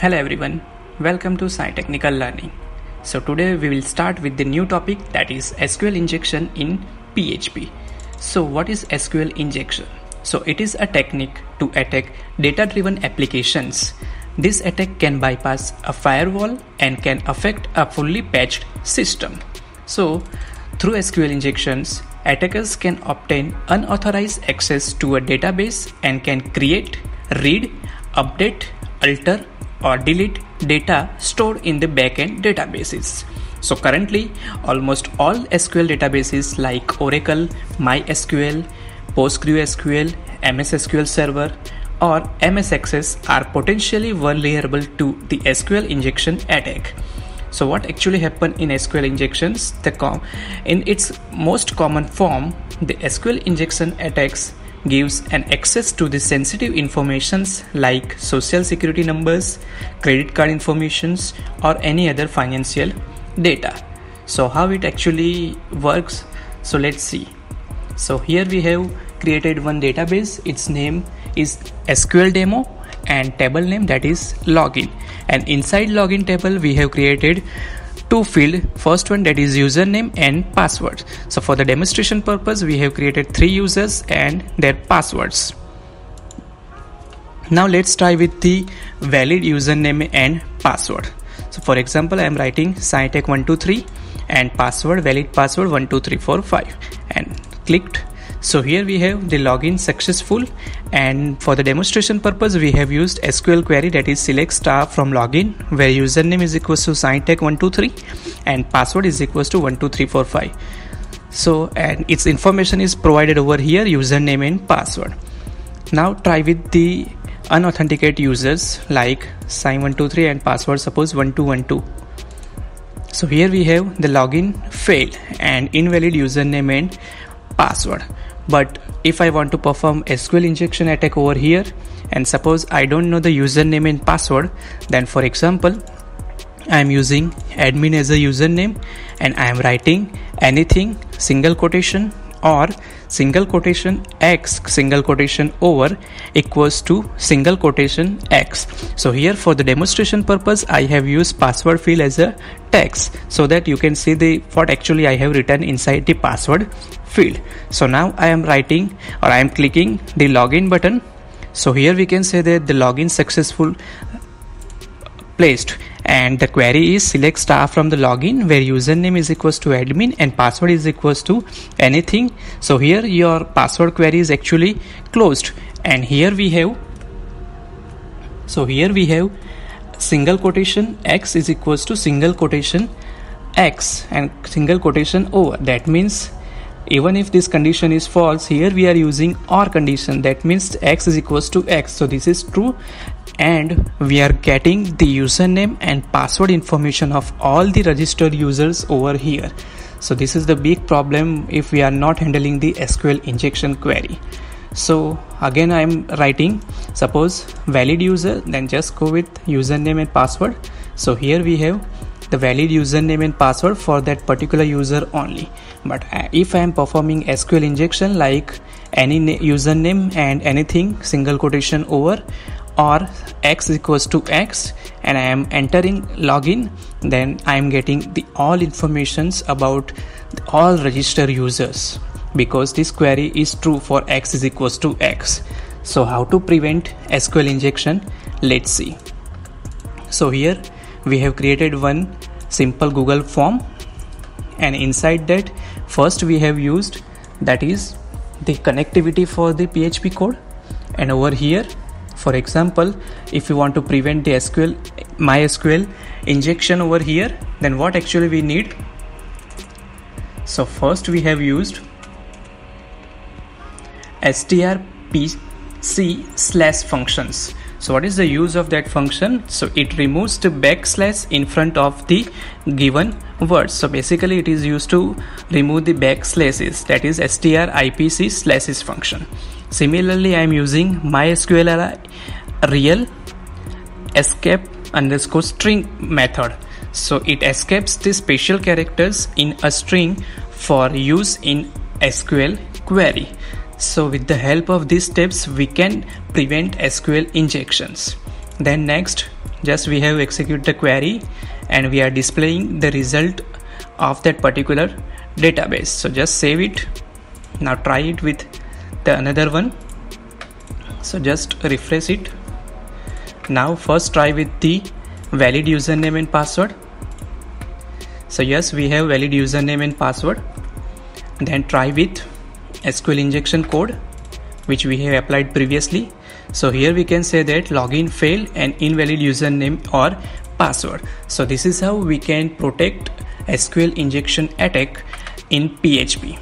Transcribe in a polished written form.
Hello everyone, welcome to Sci Technical Learning. So today we will start with the new topic, that is SQL injection in PHP. So what is SQL injection? So it is a technique to attack data-driven applications. This attack can bypass a firewall and can affect a fully patched system. So through SQL injections, attackers can obtain unauthorized access to a database and can create, read, update, alter or delete data stored in the backend databases. So currently almost all SQL databases like Oracle, MySQL, PostgreSQL, MS SQL Server or MS Access are potentially vulnerable to the SQL injection attack. So what actually happen in SQL injections? In its most common form, the SQL injection attacks gives an access to the sensitive informations like social security numbers, credit card informations or any other financial data. So how it actually works? So let's see. So here we have created one database. Its name is SQL demo and table name, that is login, and inside login table we have created two fields. First one, that is username and password. So for the demonstration purpose we have created three users and their passwords. Now let's try with the valid username and password. So for example, I am writing SciTech123 and password, valid password 12345 and clicked. So here we have the login successful, and for the demonstration purpose we have used SQL query, that is select star from login, where username is equals to SciTech123 and password is equals to 12345. So and its information is provided over here, username and password. Now try with the unauthenticated users like Sci123 and password suppose 1212. So here we have the login failed and invalid username and password. But if I want to perform SQL injection attack over here and suppose I don't know the username and password, then for example I am using admin as a username and I am writing anything single quotation or single quotation x single quotation over equals to single quotation x. So here for the demonstration purpose I have used password field as a text so that you can see the what actually I have written inside the password field. So now I am writing or I am clicking the login button. So here we can say that the login successful placed, and the query is select star from the login where username is equals to admin and password is equals to anything. So here your password query is actually closed, and here we have single quotation x is equals to single quotation x and single quotation over. That means even if this condition is false, here we are using OR condition, that means x is equals to x. So this is true and we are getting the username and password information of all the registered users over here. So this is the big problem if we are not handling the SQL injection query. So again I am writing suppose valid user, then just go with username and password. So here we have the valid username and password for that particular user only. But if I am performing SQL injection like any username and anything single quotation over or x equals to x and I am entering login, then I am getting the all informations about all registered users because this query is true for x is equals to x. So how to prevent SQL injection? Let's see. So here we have created one simple Google form, and inside that first we have used that is the connectivity for the PHP code, and over here for example if you want to prevent the MySQL injection over here, then what actually we need? So first we have used strpc/functions. So what is the use of that function? So it removes the backslash in front of the given words. So basically it is used to remove the backslashes, that is stripc/slashes function. Similarly I am using MySQL real escape underscore string method. So it escapes the special characters in a string for use in SQL query. So with the help of these steps we can prevent SQL injections. Then next just we have execute the query and we are displaying the result of that particular database. So just save it. Now try it with the another one. So just refresh it. Now first try with the valid username and password. So yes, we have valid username and password. Then try with SQL injection code which we have applied previously. So here we can say that login failed and invalid username or password. So this is how we can protect SQL injection attack in PHP.